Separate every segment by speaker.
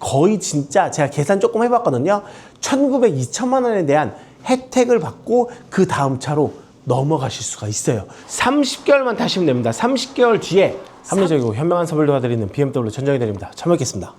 Speaker 1: 거의 진짜 제가 계산 조금 해봤거든요. 1,900, 2천만 원에 대한 혜택을 받고 그 다음 차로 넘어가실 수가 있어요. 30개월만 타시면 됩니다. 30개월 뒤에 합리적이고 현명한 선물 도와드리는 BMW 전정이 드립니다. 잘 먹겠습니다.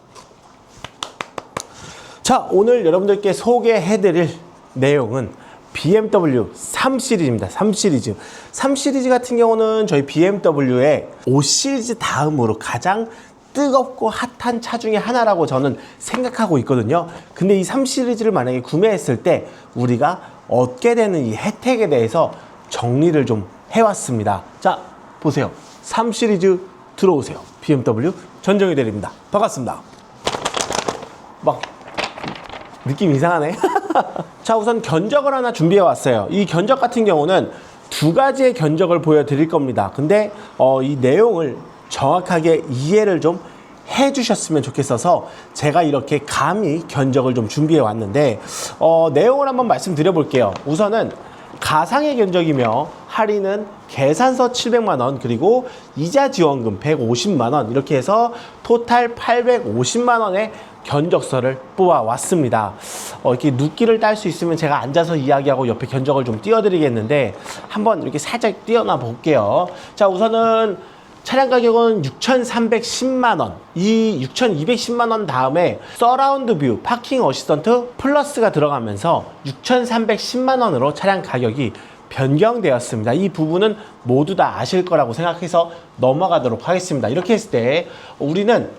Speaker 1: 자, 오늘 여러분들께 소개해드릴 내용은 BMW 3 시리즈입니다. 3 시리즈. 3 시리즈 같은 경우는 저희 BMW의 5 시리즈 다음으로 가장 뜨겁고 핫한 차 중에 하나라고 저는 생각하고 있거든요. 근데 이 3 시리즈를 만약에 구매했을 때 우리가 얻게 되는 이 혜택에 대해서 정리를 좀 해왔습니다. 자, 보세요. 3 시리즈 들어오세요. BMW 전정이 드립니다. 반갑습니다. 막 느낌 이상하네. 자, 우선 견적을 하나 준비해 왔어요. 이 견적 같은 경우는 두 가지의 견적을 보여드릴 겁니다. 근데 이 내용을 정확하게 이해를 좀 해주셨으면 좋겠어서 제가 이렇게 감히 견적을 좀 준비해 왔는데 내용을 한번 말씀드려 볼게요. 우선은 가상의 견적이며 할인은 계산서 700만 원 그리고 이자 지원금 150만 원 이렇게 해서 토탈 850만 원의 견적서를 뽑아 왔습니다. 이렇게 눕기를 딸 수 있으면 제가 앉아서 이야기하고 옆에 견적을 좀 띄워드리겠는데 한번 이렇게 살짝 띄워놔 볼게요. 자, 우선은 차량 가격은 6,310만 원. 이 6,210만 원 다음에 서라운드 뷰, 파킹 어시스턴트 플러스가 들어가면서 6,310만 원으로 차량 가격이 변경되었습니다. 이 부분은 모두 다 아실 거라고 생각해서 넘어가도록 하겠습니다. 이렇게 했을 때 우리는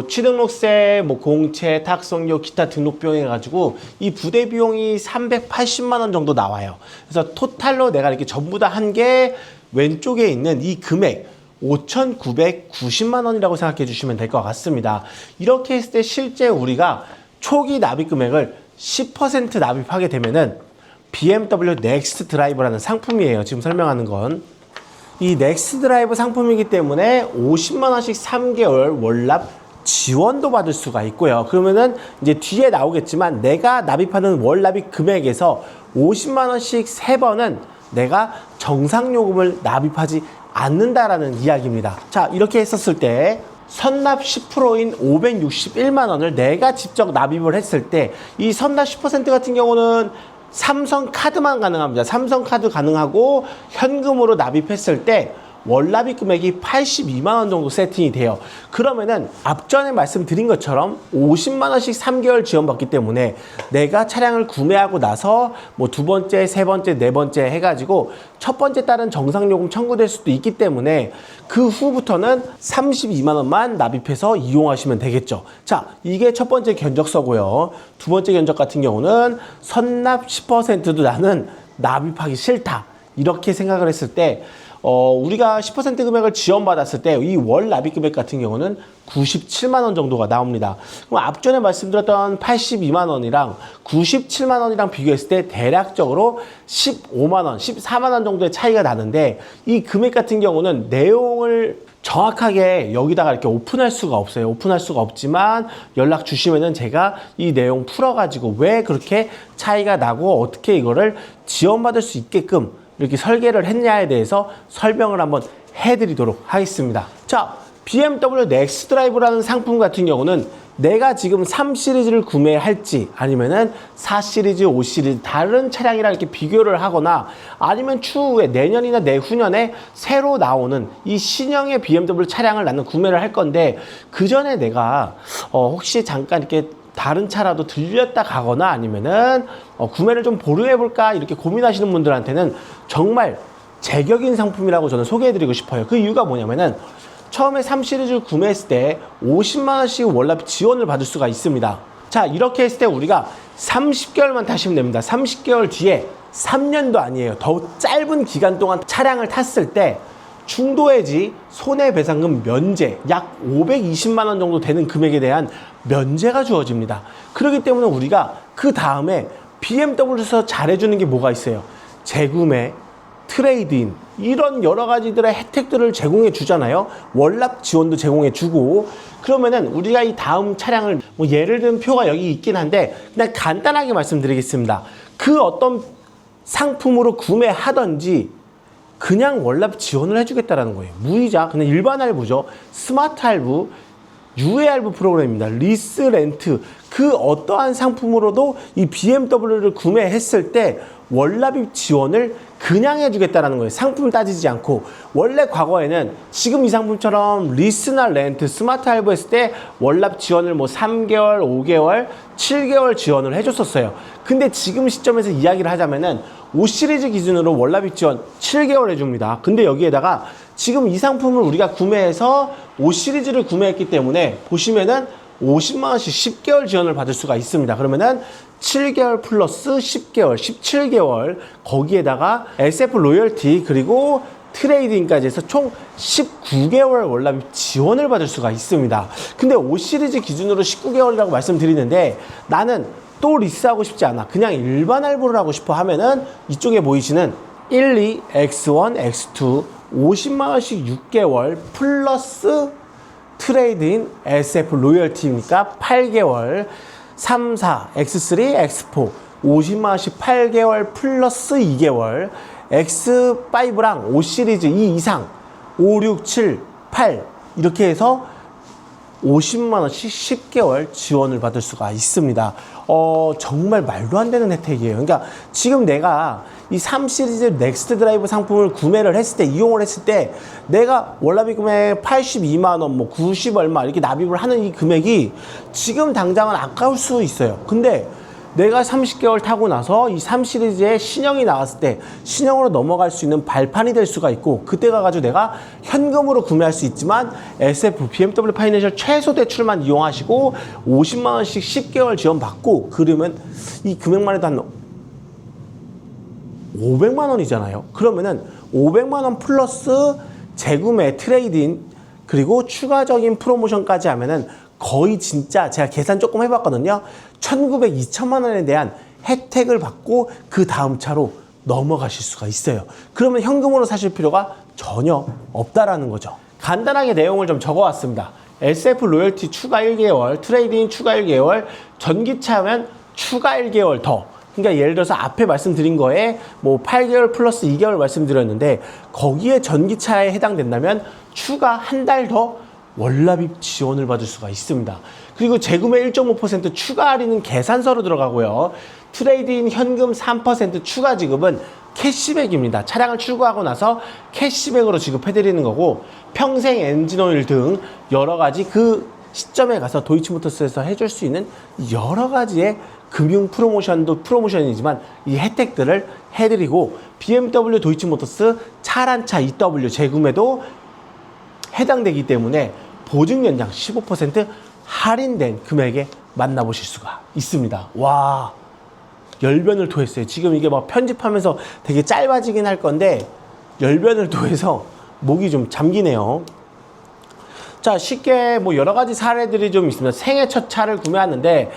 Speaker 1: 취등록세, 공채, 탁송료, 기타 등록 비용 해가지고 이 부대 비용이 380만 원 정도 나와요. 그래서 토탈로 내가 이렇게 전부 다 한 게 왼쪽에 있는 이 금액 5,990만 원이라고 생각해 주시면 될 것 같습니다. 이렇게 했을 때 실제 우리가 초기 납입 금액을 10% 납입하게 되면은 BMW 넥스트 드라이브라는 상품이에요. 지금 설명하는 건. 이 넥스트 드라이브 상품이기 때문에 50만 원씩 3개월 월납 지원도 받을 수가 있고요. 그러면은 이제 뒤에 나오겠지만 내가 납입하는 월납입 금액에서 50만 원씩 3번은 내가 정상요금을 납입하지 않는다라는 이야기입니다. 자, 이렇게 했었을 때 선납 10%인 561만 원을 내가 직접 납입을 했을 때 이 선납 10% 같은 경우는 삼성카드만 가능합니다. 삼성카드 가능하고 현금으로 납입했을 때 월납입 금액이 82만 원 정도 세팅이 돼요. 그러면은 앞전에 말씀드린 것처럼 50만 원씩 3개월 지원받기 때문에 내가 차량을 구매하고 나서 두 번째, 세 번째, 네 번째 해가지고 첫 번째 달은 정상요금 청구될 수도 있기 때문에 그 후부터는 32만 원만 납입해서 이용하시면 되겠죠. 자, 이게 첫 번째 견적서고요. 두 번째 견적 같은 경우는 선납 10%도 나는 납입하기 싫다. 이렇게 생각을 했을 때 우리가 10% 금액을 지원받았을 때 이 월 납입 금액 같은 경우는 97만 원 정도가 나옵니다. 그럼 앞전에 말씀드렸던 82만 원이랑 97만 원이랑 비교했을 때 대략적으로 15만 원, 14만 원 정도의 차이가 나는데 이 금액 같은 경우는 내용을 정확하게 여기다가 이렇게 오픈할 수가 없어요. 오픈할 수가 없지만 연락 주시면은 제가 이 내용 풀어가지고 왜 그렇게 차이가 나고 어떻게 이거를 지원받을 수 있게끔 이렇게 설계를 했냐에 대해서 설명을 한번 해드리도록 하겠습니다. 자, BMW 넥스 드라이브라는 상품 같은 경우는 내가 지금 3 시리즈를 구매할지 아니면은 4 시리즈, 5 시리즈 다른 차량이랑 이렇게 비교를 하거나 아니면 추후에 내년이나 내후년에 새로 나오는 이 신형의 BMW 차량을 나는 구매를 할 건데 그 전에 내가 혹시 잠깐 이렇게 다른 차라도 들렸다 가거나 아니면은 구매를 좀 보류해볼까 이렇게 고민하시는 분들한테는 정말 제격인 상품이라고 저는 소개해드리고 싶어요. 그 이유가 뭐냐면은 처음에 3 시리즈를 구매했을 때 50만 원씩 월납 지원을 받을 수가 있습니다. 자, 이렇게 했을 때 우리가 30개월만 타시면 됩니다. 30개월 뒤에 3년도 아니에요. 더 짧은 기간 동안 차량을 탔을 때 중도해지 손해배상금 면제 약 520만 원 정도 되는 금액에 대한 면제가 주어집니다. 그렇기 때문에 우리가 그 다음에 BMW에서 잘해주는 게 뭐가 있어요? 재구매, 트레이드인 이런 여러 가지들의 혜택들을 제공해 주잖아요. 월납 지원도 제공해 주고 그러면은 우리가 이 다음 차량을 예를 든 표가 여기 있긴 한데 그냥 간단하게 말씀드리겠습니다. 그 어떤 상품으로 구매하든지 그냥 월납 지원을 해주겠다라는 거예요. 무이자, 그냥 일반 할부죠. 스마트 할부, UARV 프로그램입니다. 리스 렌트. 그 어떠한 상품으로도 이 BMW를 구매했을 때 월납입 지원을 그냥 해주겠다라는 거예요. 상품 따지지 않고. 원래 과거에는 지금 이 상품처럼 리스나 렌트, 스마트 할부 했을 때 월납 지원을 뭐 3개월, 5개월, 7개월 지원을 해줬었어요. 근데 지금 시점에서 이야기를 하자면은 5 시리즈 기준으로 월납입 지원 7개월 해줍니다. 근데 여기에다가 지금 이 상품을 우리가 구매해서 5 시리즈를 구매했기 때문에 보시면은 50만 원씩 10개월 지원을 받을 수가 있습니다. 그러면은 7개월 플러스 10개월, 17개월 거기에다가 SF 로열티 그리고 트레이딩까지 해서 총 19개월 월납입 지원을 받을 수가 있습니다. 근데 5 시리즈 기준으로 19개월이라고 말씀드리는데 나는 또 리스하고 싶지 않아. 그냥 일반 할부를 하고 싶어 하면은 이쪽에 보이시는 1, 2, X1, X2 50만 원씩 6개월 플러스 트레이드인 SF 로열티니까 8개월 3, 4, X3, X4 50만 원씩 8개월 플러스 2개월 X5랑 5 시리즈 2 이상 5, 6, 7, 8 이렇게 해서 50만 원씩 10개월 지원을 받을 수가 있습니다. 정말 말도 안 되는 혜택이에요. 그러니까 지금 내가 이 3 시리즈 넥스트 드라이브 상품을 구매를 했을 때, 이용을 했을 때 내가 월납입 금액 82만 원, 뭐 90 얼마 이렇게 납입을 하는 이 금액이 지금 당장은 아까울 수 있어요. 근데 내가 30개월 타고 나서 이 3 시리즈의 신형이 나왔을 때 신형으로 넘어갈 수 있는 발판이 될 수가 있고, 그때 가가지고 내가 현금으로 구매할 수 있지만 SF, BMW 파이낸셜 최소 대출만 이용하시고 50만 원씩 10개월 지원받고 그러면 이 금액만 해도 한 500만 원이잖아요. 그러면은 500만 원 플러스 재구매, 트레이딩 그리고 추가적인 프로모션까지 하면은 거의 진짜 제가 계산 조금 해봤거든요. 1,900, 2천만 원에 대한 혜택을 받고 그 다음 차로 넘어가실 수가 있어요. 그러면 현금으로 사실 필요가 전혀 없다라는 거죠. 간단하게 내용을 좀 적어왔습니다. SF 로열티 추가 1개월, 트레이딩 추가 1개월, 전기차면 추가 1개월 더. 그러니까 예를 들어서 앞에 말씀드린 거에 뭐 8개월 플러스 2개월 말씀드렸는데 거기에 전기차에 해당된다면 추가 한 달 더 월납입 지원을 받을 수가 있습니다. 그리고 재구매 1.5% 추가 할인은 계산서로 들어가고요. 트레이드인 현금 3% 추가 지급은 캐시백입니다. 차량을 출고하고 나서 캐시백으로 지급해드리는 거고, 평생 엔진오일 등 여러 가지 그 시점에 가서 도이치모터스에서 해줄 수 있는 여러 가지의 금융 프로모션도 프로모션이지만 이 혜택들을 해드리고, BMW 도이치모터스 차란차 EW 재구매도 해당되기 때문에 보증 연장 15% 할인된 금액에 만나보실 수가 있습니다. 와, 열변을 토했어요. 지금 이게 막 편집하면서 되게 짧아지긴 할 건데 열변을 토해서 목이 좀 잠기네요. 자, 쉽게 뭐 여러 가지 사례들이 좀 있습니다. 생애 첫 차를 구매하는데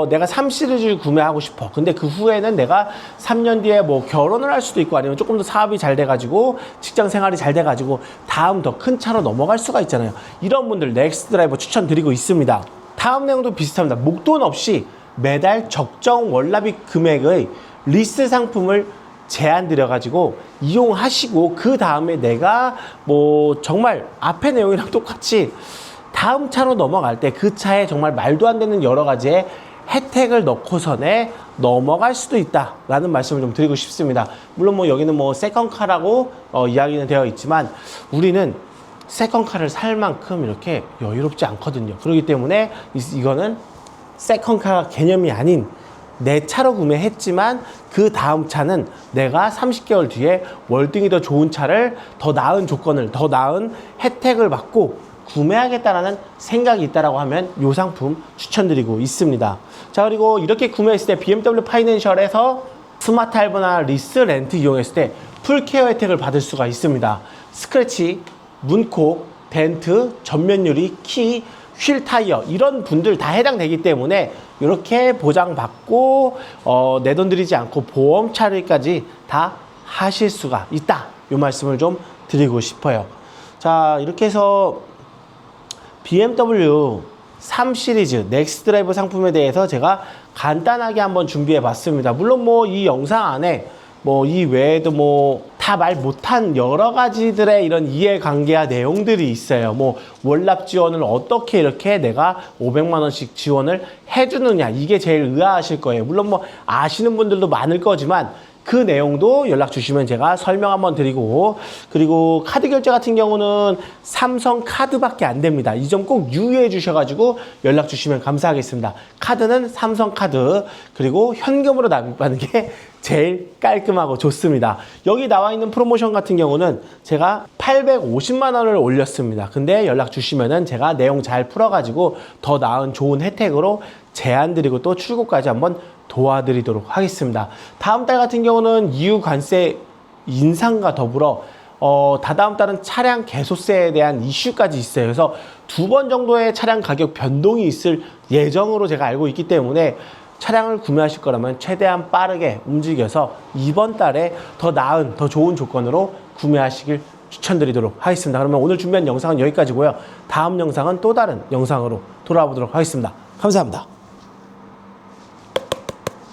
Speaker 1: 내가 3 시리즈를 구매하고 싶어. 근데 그 후에는 내가 3년 뒤에 뭐 결혼을 할 수도 있고 아니면 조금 더 사업이 잘 돼가지고 직장 생활이 잘 돼가지고 다음 더 큰 차로 넘어갈 수가 있잖아요. 이런 분들 넥스트 드라이버 추천드리고 있습니다. 다음 내용도 비슷합니다. 목돈 없이 매달 적정 월납입 금액의 리스 상품을 제한 드려가지고 이용하시고 그 다음에 내가 뭐 정말 앞에 내용이랑 똑같이 다음 차로 넘어갈 때 그 차에 정말 말도 안 되는 여러 가지의 혜택을 넣고선에 넘어갈 수도 있다라는 말씀을 좀 드리고 싶습니다. 물론 뭐 여기는 뭐 세컨카라고 이야기는 되어 있지만 우리는 세컨카를 살 만큼 이렇게 여유롭지 않거든요. 그렇기 때문에 이거는 세컨카 개념이 아닌 내 차로 구매했지만 그 다음 차는 내가 30개월 뒤에 월등히 더 좋은 차를, 더 나은 조건을, 더 나은 혜택을 받고 구매하겠다라는 생각이 있다라고 하면 이 상품 추천드리고 있습니다. 자, 그리고 이렇게 구매했을 때 BMW 파이낸셜에서 스마트 할부나 리스 렌트 이용했을 때 풀케어 혜택을 받을 수가 있습니다. 스크래치, 문콕, 덴트, 전면 유리, 키, 휠 타이어 이런 분들 다 해당되기 때문에 이렇게 보장받고 내 돈 들이지 않고 보험 처리까지 다 하실 수가 있다. 이 말씀을 좀 드리고 싶어요. 자, 이렇게 해서 BMW 3 시리즈 넥스트 드라이브 상품에 대해서 제가 간단하게 한번 준비해 봤습니다. 물론 뭐 이 영상 안에 뭐 이 외에도 뭐 다 말 못한 여러 가지들의 이런 이해관계와 내용들이 있어요. 뭐 월납 지원을 어떻게 이렇게 내가 500만 원씩 지원을 해주느냐, 이게 제일 의아하실 거예요. 물론 뭐 아시는 분들도 많을 거지만 그 내용도 연락 주시면 제가 설명 한번 드리고, 그리고 카드 결제 같은 경우는 삼성 카드밖에 안 됩니다. 이 점 꼭 유의해 주셔가지고 연락 주시면 감사하겠습니다. 카드는 삼성 카드, 그리고 현금으로 납입하는 게 제일 깔끔하고 좋습니다. 여기 나와 있는 프로모션 같은 경우는 제가 850만 원을 올렸습니다. 근데 연락 주시면은 제가 내용 잘 풀어가지고 더 나은 좋은 혜택으로 제안 드리고 또 출고까지 한번 도와드리도록 하겠습니다. 다음 달 같은 경우는 EU 관세 인상과 더불어 다다음 달은 차량 개소세에 대한 이슈까지 있어요. 그래서 2번 정도의 차량 가격 변동이 있을 예정으로 제가 알고 있기 때문에 차량을 구매하실 거라면 최대한 빠르게 움직여서 이번 달에 더 나은, 더 좋은 조건으로 구매하시길 추천드리도록 하겠습니다. 그러면 오늘 준비한 영상은 여기까지고요. 다음 영상은 또 다른 영상으로 돌아오도록 하겠습니다. 감사합니다.